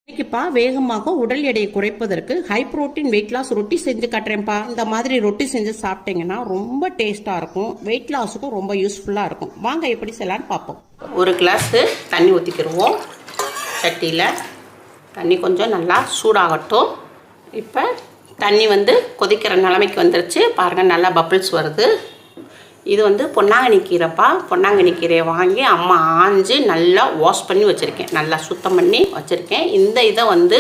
இன்னைக்குப்பா வேகமாக உடல் எடையை குறைப்பதற்கு ஹை புரோட்டீன் வெயிட் லாஸ் ரொட்டி செஞ்சு காட்டுறேன்ப்பா. இந்த மாதிரி ரொட்டி செஞ்சு சாப்பிட்டீங்கன்னா ரொம்ப டேஸ்டா இருக்கும், வெயிட் லாஸுக்கும் ரொம்ப யூஸ்ஃபுல்லா இருக்கும். வாங்க எப்படி செய்யலான்னு பார்ப்போம். ஒரு கிளாஸ் தண்ணி ஊற்றிக்கிடுவோம். சட்டியில் தண்ணி கொஞ்சம் நல்லா சூடாகட்டும். இப்போ தண்ணி கொதிக்கிற நிலைமைக்கு வந்துருச்சு பாருங்கள், நல்லா பபிள்ஸ் வருது. இது பொன்னாங்கண்ணி கீரைப்பா. பொன்னாங்கண்ணி கீரையை வாங்கி அம்மா ஆஞ்சு நல்லா வாஷ் பண்ணி வச்சுருக்கேன், நல்லா சுத்தம் பண்ணி வச்சுருக்கேன். இந்த இதை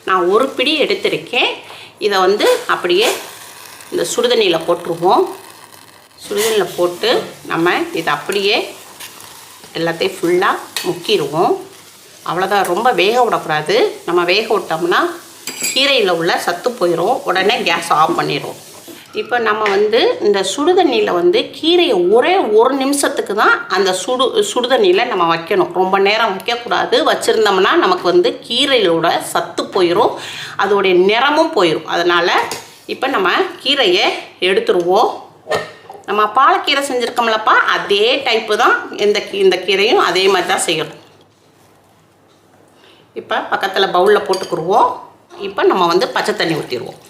நான் ஒரு பிடி எடுத்திருக்கேன். இதை அப்படியே இந்த சுடுதண்ணியில் போட்டுருவோம். சுடுதண்ணியில் போட்டு நம்ம இதை அப்படியே எல்லாத்தையும் ஃபுல்லாக முக்கிடுவோம். அவ்வளோதான், ரொம்ப வேக விடக்கூடாது. நம்ம வேக விட்டோம்னா கீரையில் உள்ள சத்து போயிடும், உடனே கேஸ் ஆஃப் பண்ணிடுவோம். இப்போ நம்ம இந்த சுடுதண்ணியில் கீரையை ஒரே ஒரு நிமிஷத்துக்கு தான் அந்த சுடுதண்ணியில் நம்ம வைக்கணும். ரொம்ப நேரம் வைக்கக்கூடாது. வச்சுருந்தோம்னா நமக்கு கீரையோட சத்து போயிடும், அதோடைய நிறமும் போயிடும். அதனால் இப்போ நம்ம கீரையை எடுத்துருவோம். நம்ம பாலக்கீரை செஞ்சுருக்கோம்லப்பா, அதே டைப்பு தான் இந்த கீரையும் அதே மாதிரி தான் செய்யணும். இப்போ பக்கத்தில் பவுலில் போட்டுக்குருவோம். இப்போ நம்ம பச்சை தண்ணி ஊற்றிடுவோம்.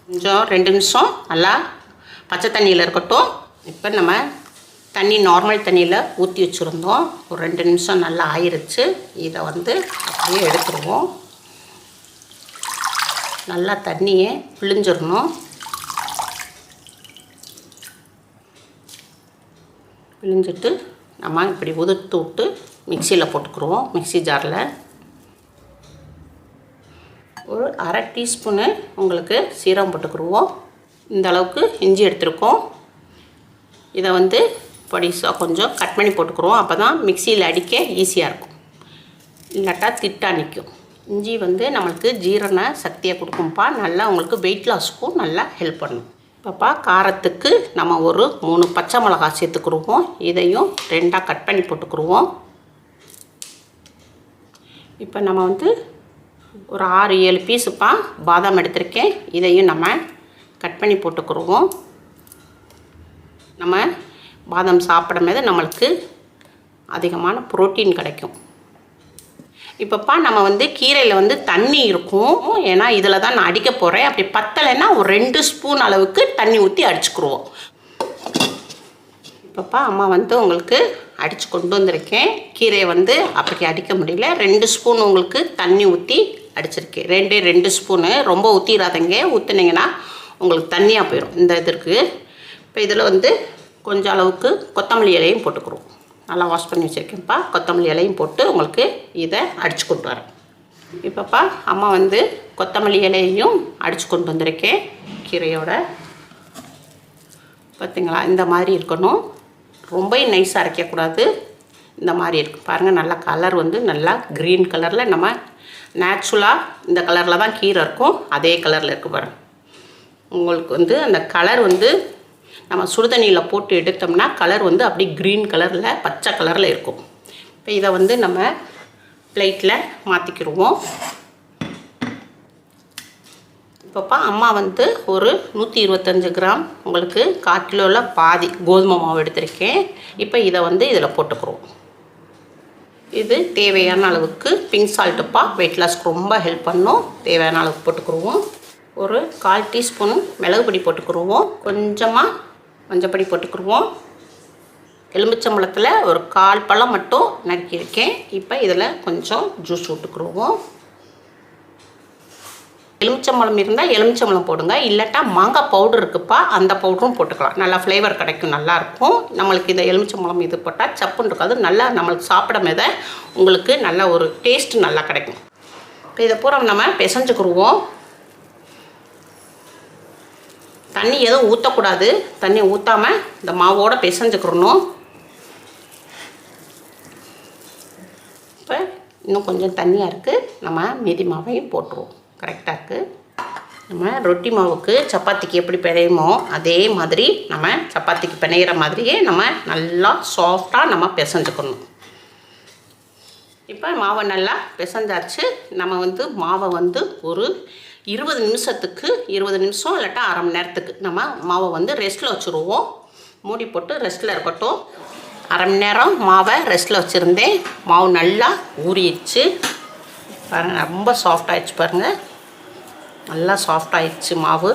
கொஞ்சம் 2 நிமிஷம் நல்லா பச்சை தண்ணியில் இருக்கட்டும். இப்போ நம்ம தண்ணி நார்மல் தண்ணியில் ஊற்றி வச்சுருந்தோம். ஒரு 2 நிமிஷம் நல்லா ஆயிடுச்சு. இதை அப்படியே எடுத்துருவோம். நல்லா தண்ணியை பிழிஞ்சிடணும். பிழிஞ்சிட்டு நம்ம இப்படி உதுத்து விட்டு மிக்சியில் போட்டுக்குருவோம். மிக்சி ஜாரில் ஒரு அரை டீஸ்பூனு உங்களுக்கு சீரகம் போட்டுக்குருவோம். இந்த அளவுக்கு இஞ்சி எடுத்துருக்கோம். இதை பொடிசாக கொஞ்சம் கட் பண்ணி போட்டுக்குருவோம். அப்போ தான் மிக்சியில் அடிக்க ஈஸியாக இருக்கும், இல்லாட்டா திட்டா நிற்கும். இஞ்சி நம்மளுக்கு ஜீரண சக்தியை கொடுக்கும்ப்பா. நல்லா உங்களுக்கு வெயிட் லாஸுக்கும் நல்லா ஹெல்ப் பண்ணும். இப்போப்பா காரத்துக்கு நம்ம ஒரு 3 பச்சை மிளகாய் சேர்த்துக்குருவோம். இதையும் 2ஆக கட் பண்ணி போட்டுக்குருவோம். இப்போ நம்ம ஒரு 6-7 பீஸுப்பா பாதாம் எடுத்திருக்கேன். இதையும் நம்ம கட் பண்ணி போட்டுக்குருவோம். நம்ம பாதாம் சாப்பிடும்போது நம்மளுக்கு அதிகமான புரோட்டீன் கிடைக்கும். இப்போப்பா நம்ம கீரையில் தண்ணி இருக்கும், ஏன்னா இதில் தான் நான் அடிக்க போகிறேன். அப்படி பத்தலைன்னா ஒரு 2 ஸ்பூன் அளவுக்கு தண்ணி ஊற்றி அடிச்சுக்குருவோம். இப்போப்பா அம்மா உங்களுக்கு அடித்து கொண்டு வந்திருக்கேன். கீரையை அப்படி அடிக்க முடியல, 2 ஸ்பூன் உங்களுக்கு தண்ணி ஊற்றி அடிச்சிருக்கேன். 2 ஸ்பூனு, ரொம்ப ஊற்றிடாதீங்க. ஊற்றுனீங்கன்னா உங்களுக்கு தண்ணியாக போயிடும் இந்த இதற்கு. இப்போ இதில் கொஞ்சம் அளவுக்கு கொத்தமல்லி இலையும் போட்டுக்கிறோம். நல்லா வாஷ் பண்ணி வச்சுருக்கேன்ப்பா. கொத்தமல்லி இலையும் போட்டு உங்களுக்கு இதை அடித்து கொண்டு வரேன். இப்போப்பா அம்மா கொத்தமல்லி இலையையும் அடித்து கொண்டு வந்திருக்கேன் கீரையோட. பார்த்திங்களா, இந்த மாதிரி இருக்கணும். ரொம்ப நைஸாக அரைக்கக்கூடாது. இந்த மாதிரி இருக்குது பாருங்கள். நல்லா கலர் நல்லா க்ரீன் கலரில், நம்ம நேச்சுரலாக இந்த கலரில் தான் கீரை இருக்கும், அதே கலரில் இருக்குது பாருங்கள். உங்களுக்கு அந்த கலர் நம்ம சுடுதண்ணியில் போட்டு எடுத்தோம்னா கலர் அப்படி க்ரீன் கலரில், பச்சை கலரில் இருக்கும். இப்போ இதை நம்ம பிளேட்டில் மாற்றிக்கிடுவோம். இப்போப்பா அம்மா ஒரு 125 கிராம் உங்களுக்கு 1/4 கிலோவில் பாதி கோதுமை மாவு எடுத்திருக்கேன். இப்போ இதை இதில் போட்டுக்கிறோம். இது தேவையான அளவுக்கு பிங்க் சால்ட்டுப்பா, வெயிட் லாஸ்க்கு ரொம்ப ஹெல்ப் பண்ணும். தேவையான அளவுக்கு போட்டுக்குருவோம். ஒரு 1/4 டீஸ்பூனு மிளகு பொடி போட்டுக்குருவோம். கொஞ்சமாக மஞ்சப்பொடி போட்டுக்குருவோம். எலுமிச்சம்பழத்தில் ஒரு 1/4 பழம் மட்டும் நறுக்கியிருக்கேன். இப்போ இதில் கொஞ்சம் ஜூஸ் விட்டுக்குருவோம். எலுமிச்சம்பழம் இருந்தால் எலுமிச்சம்பழம் போடுங்க, இல்லாட்டா மாங்காய் பவுடர் இருக்குப்பா, அந்த பவுடரும் போட்டுக்கலாம். நல்லா ஃப்ளேவர் கிடைக்கும், நல்லாயிருக்கும். நம்மளுக்கு இந்த எலுமிச்சம்பழம் இது போட்டால் சப்புன்னு இருக்காது, நல்லா நம்மளுக்கு சாப்பிடும்போது உங்களுக்கு நல்ல ஒரு டேஸ்ட்டு நல்லா கிடைக்கும். இப்போ இதை பூரா நம்ம பிசைஞ்சுக்குருவோம். தண்ணி எதுவும் ஊற்றக்கூடாது, தண்ணி ஊற்றாமல் இந்த மாவோடு பிசைஞ்சுக்கிறணும். இப்போ இன்னும் கொஞ்சம் தண்ணியாக இருக்குது, நம்ம மீதி மாவையும் போட்டுருவோம். கரெக்டாக இருக்குது. நம்ம ரொட்டி மாவுக்கு சப்பாத்திக்கு எப்படி பிணையுமோ அதே மாதிரி நம்ம சப்பாத்திக்கு பிணையிற மாதிரியே நம்ம நல்லா சாஃப்டாக நம்ம பிசைஞ்சுக்கணும். இப்போ மாவை நல்லா பிசைஞ்சாச்சு. நம்ம மாவை ஒரு 20 நிமிஷத்துக்கு 20 நிமிஷம் இல்லாட்டா அரை மணி நேரத்துக்கு நம்ம மாவை ரெஸ்ட்டில் வச்சுருவோம். மூடி போட்டு ரெஸ்ட்டில் இருக்கட்டும். அரை மணி நேரம் மாவை ரெஸ்ட்டில் வச்சுருந்தேன். மாவு நல்லா ஊறிடுச்சு. பாருங்கள் ரொம்ப சாஃப்ட் ஆயிடுச்சு பாருங்கள், நல்லா சாஃப்ட் ஆயிடுச்சு மாவு.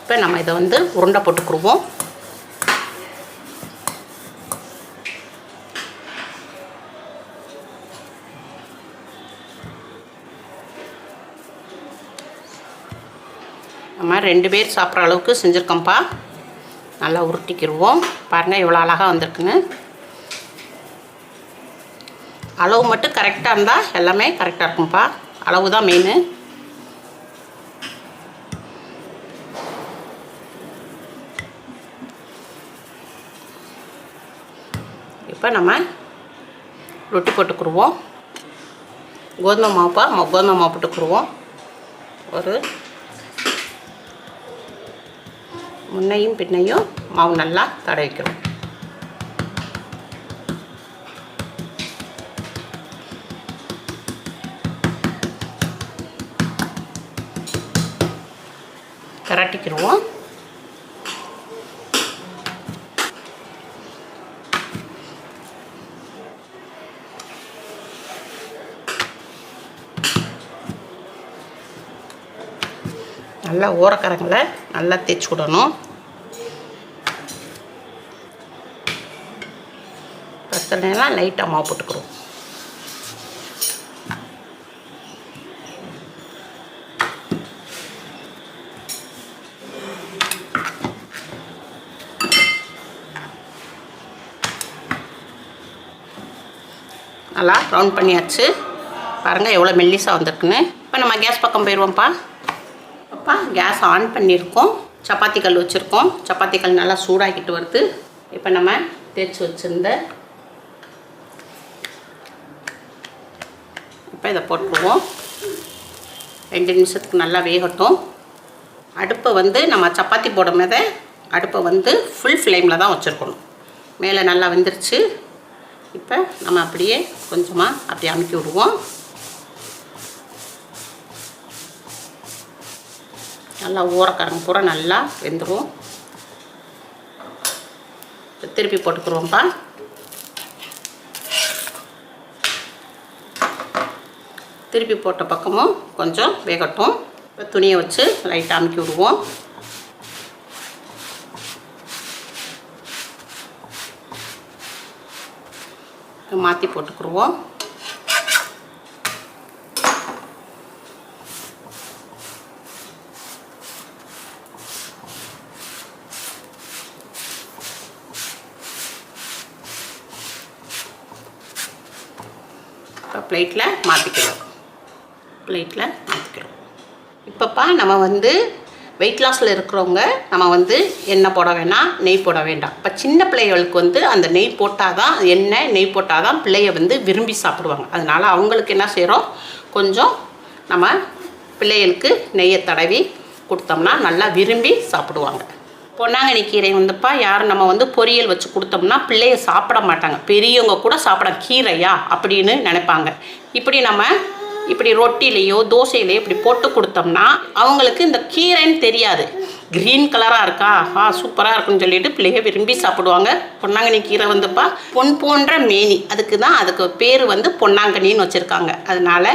இப்போ நம்ம இதை வந்து உருண்டை போட்டுக்குருவோம். நம்ம 2 பேர் சாப்பிட்ற அளவுக்கு செஞ்சுருக்கோம்ப்பா. நல்லா உருட்டிக்கிடுவோம். பாருங்கள் எவ்வளோ அழகாக வந்திருக்குன்னு. அளவு மட்டும் கரெக்டாக இருந்தால் எல்லாமே கரெக்டாக இருக்கும்ப்பா. அளவு தான் மெயின். இப்போ நம்ம ரொட்டி போட்டுக்குருவோம். கோதுமை மாவுப்பா, கோதுமை மாவு போட்டுக்குருவோம். ஒரு முன்னையும் பின்னையும் மாவு நல்லா தடவிக்கிறோம். கரட்டிக்கிடுவோம். நல்லா ஓரக்கரங்களை நல்லா தேய்ச்சி விடணும். பத்தலைலாம் லைட்டாக மாவு போட்டுக்கிறோம். நல்லா ரவுண்ட் பண்ணியாச்சு. பாருங்கள் எவ்வளோ மெல்லிஸாக வந்திருக்குன்னு. இப்போ நம்ம கேஸ் பக்கம் போயிடுவோம்ப்பா. அப்பா கேஸ் ஆன் பண்ணியிருக்கோம். சப்பாத்தி கல் வச்சுருக்கோம். சப்பாத்தி கல் நல்லா சூடாகிட்டு வருது. இப்போ நம்ம தேய்ச்சி வச்சுருந்த இப்போ இதை போட்டுருவோம். 2 நிமிஷத்துக்கு நல்லா வேகட்டும். அடுப்பை வந்து நம்ம சப்பாத்தி போடும்போது அடுப்பை வந்து ஃபுல் ஃப்ளேமில் தான் வச்சுருக்கணும். மேலே நல்லா வெந்துருச்சு. இப்போ நம்ம அப்படியே கொஞ்சமாக அப்படியே அமுக்கி விடுவோம். நல்லா ஊறக்கரங்க பூரா நல்லா வெந்துடும். திருப்பி போட்டுக்குருவோம்ப்பா. திருப்பி போட்ட பக்கமும் கொஞ்சம் வேகட்டும். இப்போ துணியை வச்சு லைட்டாக அமுக்கி விடுவோம். மாற்றி போட்டுக்குருவோம். இப்போ பிளேட்டில் மாற்றிக்கிறோம். இப்போப்பா நம்ம வந்து வெயிட் லாஸில் இருக்கிறவங்க நம்ம வந்து எண்ணெய் போட வேணாம், நெய் போட வேண்டாம். இப்போ சின்ன பிள்ளைகளுக்கு வந்து அந்த நெய் போட்டால் தான், நெய் போட்டால் தான் பிள்ளைய வந்து விரும்பி சாப்பிடுவாங்க. அதனால் அவங்களுக்கு என்ன செய்கிறோம், கொஞ்சம் நம்ம பிள்ளைகளுக்கு நெய்யை தடவி கொடுத்தோம்னா நல்லா விரும்பி சாப்பிடுவாங்க. பொன்னாங்கண்ணி கீரை வந்துப்பா யாரும் நம்ம வந்து பொரியல் வச்சு கொடுத்தோம்னா பிள்ளைய சாப்பிட மாட்டாங்க. பெரியவங்க கூட சாப்பிட கீரையா அப்படின்னு நினைப்பாங்க. இப்படி ரொட்டிலேயோ தோசையிலையோ இப்படி போட்டு கொடுத்தோம்னா அவங்களுக்கு இந்த கீரைன்னு தெரியாது. க்ரீன் கலராக இருக்கா, சூப்பராக இருக்குன்னு சொல்லிட்டு பிள்ளைய விரும்பி சாப்பிடுவாங்க. பொன்னாங்கண்ணி கீரை வந்துப்பா பொன் போன்ற மேனி, அதுக்கு பேர் வந்து பொன்னாங்கண்ணின்னு வச்சுருக்காங்க. அதனால்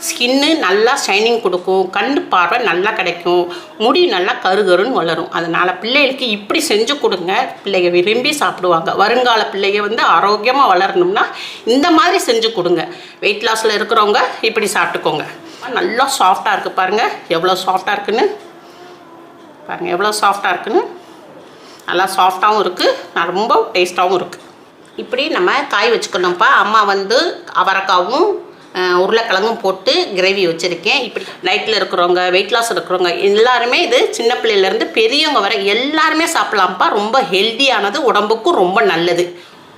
ஸ்கின்னு நல்லா ஷைனிங் கொடுக்கும், கண் பார்வை நல்லா கிடைக்கும், முடி நல்லா கருகருன்னு வளரும். அதனால் பிள்ளைகளுக்கு இப்படி செஞ்சு கொடுங்க, பிள்ளைங்க விரும்பி சாப்பிடுவாங்க. வருங்கால பிள்ளைங்க வந்து ஆரோக்கியமாக வளரணும்னா இந்த மாதிரி செஞ்சு கொடுங்க. வெயிட் லாஸில் இருக்கிறவங்க இப்படி சாப்பிட்டுக்கோங்க. நல்லா சாஃப்டாக இருக்குது பாருங்கள், எவ்வளோ சாஃப்டாக இருக்குன்னு பாருங்கள், எவ்வளோ சாஃப்டாக இருக்குன்னு. நல்லா சாஃப்டாகவும் இருக்குது, ரொம்ப டேஸ்ட்டாகவும் இருக்குது. இப்படி நம்ம காய் வச்சுக்கணும்ப்பா. அம்மா வந்து அவரைக்காவும் உருளைக்கிழங்கும் போட்டு கிரேவி வச்சுருக்கேன். இப்படி டயட்டில் இருக்கிறவங்க, வெயிட் லாஸ் இருக்கிறவங்க எல்லாருமே இது சின்ன பிள்ளையிலேருந்து பெரியவங்க வரை எல்லாருமே சாப்பிட்லாம்ப்பா. ரொம்ப ஹெல்த்தியானது, உடம்புக்கும் ரொம்ப நல்லது.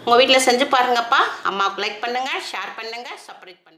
உங்கள் வீட்டில் செஞ்சு பாருங்கப்பா. அம்மாவுக்கு லைக் பண்ணுங்கள், ஷேர் பண்ணுங்கள், சப்ஸ்கிரைப் பண்ணுங்கள்.